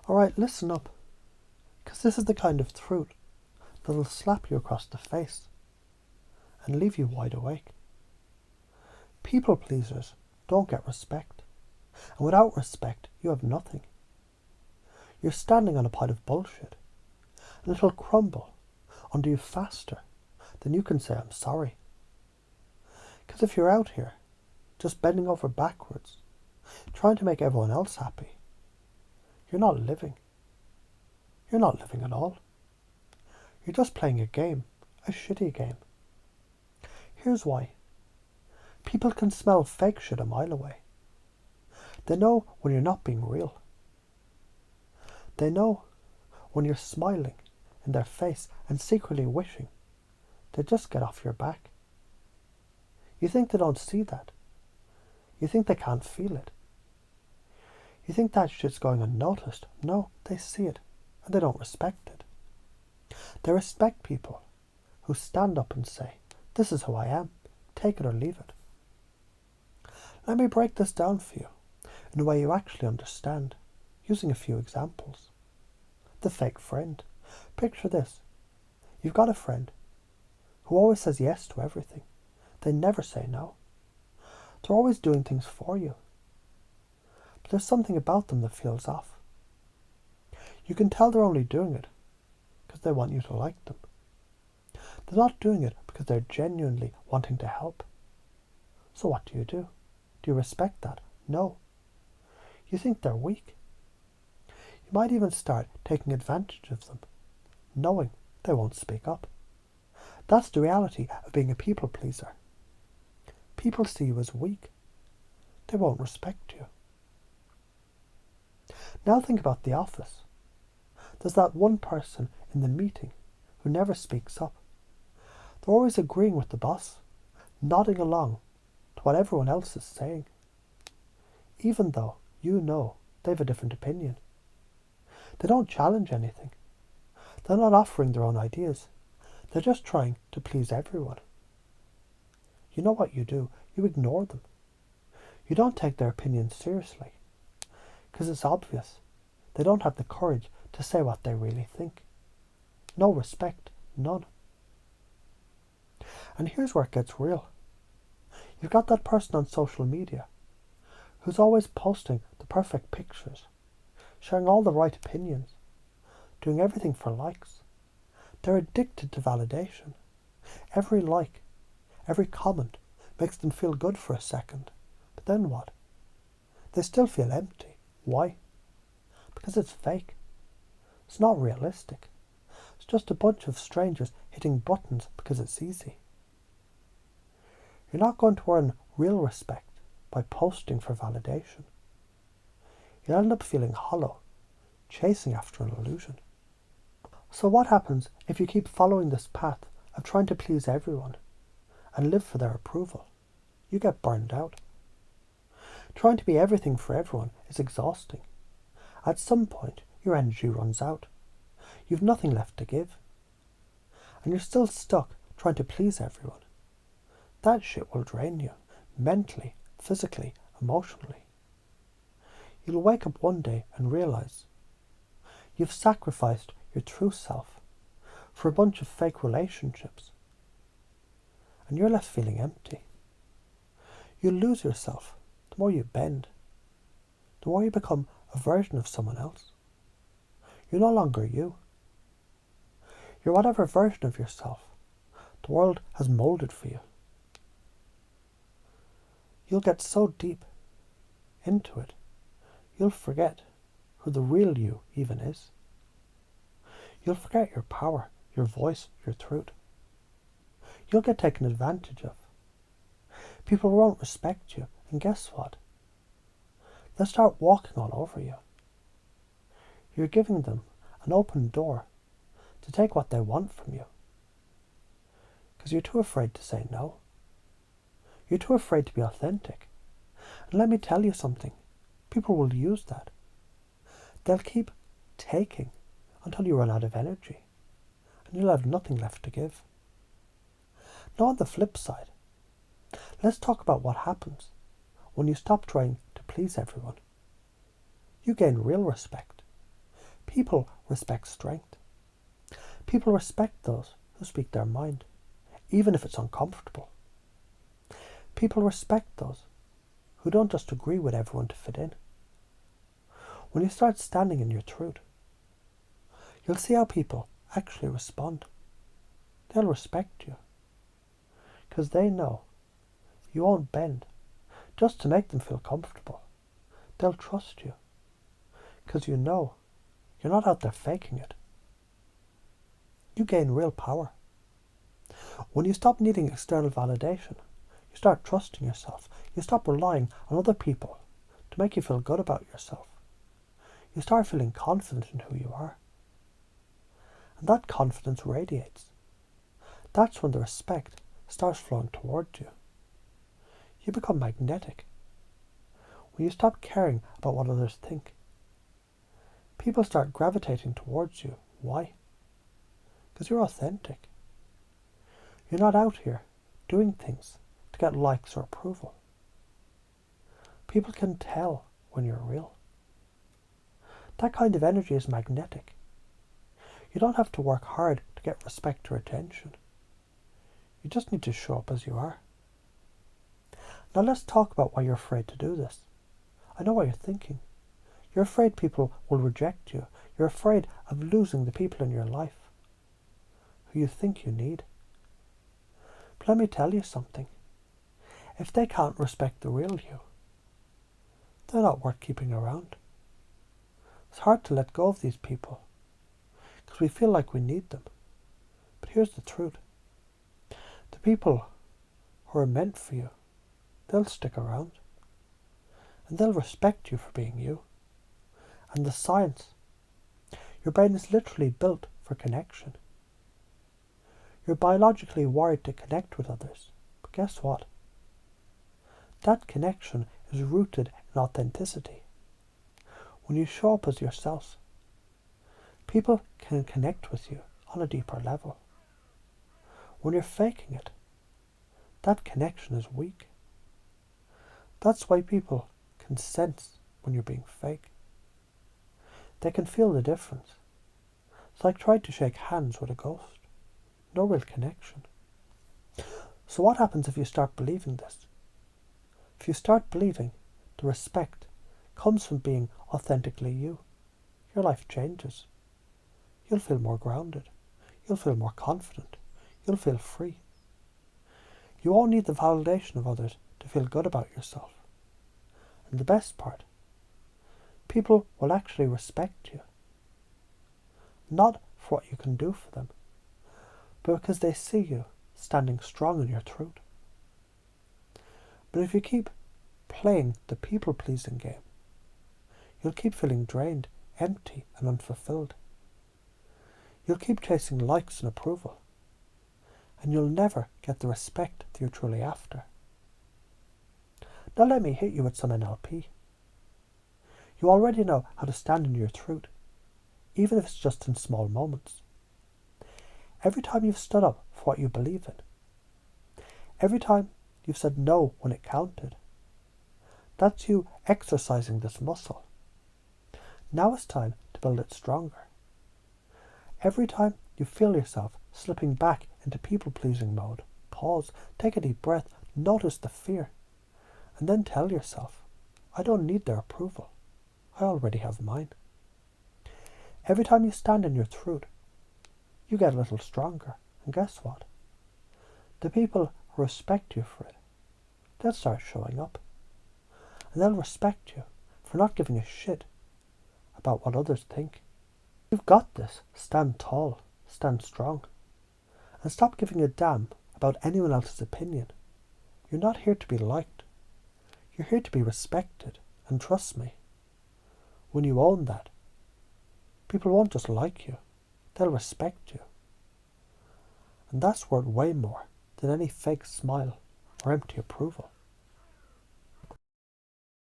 Alright, listen up, because this is the kind of truth that'll slap you across the face and leave you wide awake. People pleasers don't get respect, and without respect you have nothing. You're standing on a pile of bullshit, and it'll crumble under you faster than you can say I'm sorry. Because if you're out here just bending over backwards, trying to make everyone else happy, you're not living. You're not living at all. You're just playing a game, a shitty game. Here's why. People can smell fake shit a mile away. They know when you're not being real. They know when you're smiling in their face and secretly wishing they'd just get off your back. You think they don't see that. You think they can't feel it. You think that shit's going unnoticed. No, they see it, and they don't respect it. They respect people who stand up and say, this is who I am, take it or leave it. Let me break this down for you in a way you actually understand, using a few examples. The fake friend. Picture this. You've got a friend who always says yes to everything. They never say no. They're always doing things for you. But there's something about them that feels off. You can tell they're only doing it because they want you to like them. They're not doing it because they're genuinely wanting to help. So what do? Do you respect that? No. You think they're weak. You might even start taking advantage of them, knowing they won't speak up. That's the reality of being a people pleaser. People see you as weak. They won't respect you. Now think about the office. There's that one person in the meeting who never speaks up. They're always agreeing with the boss, nodding along to what everyone else is saying, even though you know they have a different opinion. They don't challenge anything. They're not offering their own ideas. They're just trying to please everyone. You know what you do? You ignore them. You don't take their opinions seriously, because it's obvious they don't have the courage to say what they really think. No respect, none. And here's where it gets real. You've got that person on social media who's always posting the perfect pictures, sharing all the right opinions, doing everything for likes. They're addicted to validation. Every like, every comment makes them feel good for a second. But then what? They still feel empty. Why? Because it's fake. It's not realistic. It's just a bunch of strangers hitting buttons because it's easy. You're not going to earn real respect by posting for validation. You'll end up feeling hollow, chasing after an illusion. So what happens if you keep following this path of trying to please everyone and live for their approval? You get burned out. Trying to be everything for everyone is exhausting. At some point, your energy runs out. You've nothing left to give. And you're still stuck trying to please everyone. That shit will drain you, mentally, physically, emotionally. You'll wake up one day and realise you've sacrificed your true self for a bunch of fake relationships. And you're left feeling empty. You lose yourself the more you bend, the more you become a version of someone else. You're no longer you. You're whatever version of yourself the world has moulded for you. You'll get so deep into it, you'll forget who the real you even is. You'll forget your power, your voice, your truth. You'll get taken advantage of. People won't respect you, and guess what? They'll start walking all over you. You're giving them an open door to take what they want from you, because you're too afraid to say no. You're too afraid to be authentic. And let me tell you something. People will use that. They'll keep taking until you run out of energy, and you'll have nothing left to give. Now on the flip side, let's talk about what happens when you stop trying to please everyone. You gain real respect. People respect strength. People respect those who speak their mind, even if it's uncomfortable. People respect those who don't just agree with everyone to fit in. When you start standing in your truth, you'll see how people actually respond. They'll respect you because they know you won't bend just to make them feel comfortable. They'll trust you because you know you're not out there faking it. You gain real power. When you stop needing external validation, you start trusting yourself. You stop relying on other people to make you feel good about yourself. You start feeling confident in who you are. And that confidence radiates. That's when the respect starts flowing towards you. You become magnetic. When you stop caring about what others think, people start gravitating towards you. Why? Because you're authentic. You're not out here doing things to get likes or approval. People can tell when you're real. That kind of energy is magnetic. You don't have to work hard to get respect or attention. You just need to show up as you are. Now let's talk about why you're afraid to do this. I know what you're thinking. You're afraid people will reject you. You're afraid of losing the people in your life who you think you need. But let me tell you something. If they can't respect the real you, they're not worth keeping around. It's hard to let go of these people because we feel like we need them. But here's the truth. The people who are meant for you, they'll stick around. And they'll respect you for being you. And the science. Your brain is literally built for connection. You're biologically wired to connect with others. But guess what? That connection is rooted in authenticity. When you show up as yourself, people can connect with you on a deeper level. When you're faking it, that connection is weak. That's why people can sense when you're being fake. They can feel the difference. It's like trying to shake hands with a ghost. No real connection. So what happens if you start believing this? If you start believing the respect comes from being authentically you, your life changes. You'll feel more grounded. You'll feel more confident. You'll feel free. You won't need the validation of others to feel good about yourself. And the best part, people will actually respect you. Not for what you can do for them, but because they see you standing strong in your truth. But if you keep playing the people-pleasing game, you'll keep feeling drained, empty and unfulfilled. You'll keep chasing likes and approval, and you'll never get the respect that you're truly after. Now let me hit you with some NLP. You already know how to stand in your truth, even if it's just in small moments. Every time you've stood up for what you believe in, every time you've said no when it counted, that's you exercising this muscle. Now it's time to build it stronger. Every time you feel yourself slipping back into people-pleasing mode, pause, take a deep breath, notice the fear, and then tell yourself, I don't need their approval. I already have mine. Every time you stand in your truth, you get a little stronger. And guess what? The people who respect you for it, they'll start showing up. And they'll respect you for not giving a shit about what others think. You've got this. Stand tall. Stand strong. And stop giving a damn about anyone else's opinion. You're not here to be liked. You're here to be respected. And trust me, when you own that, people won't just like you, they'll respect you. And that's worth way more than any fake smile or empty approval.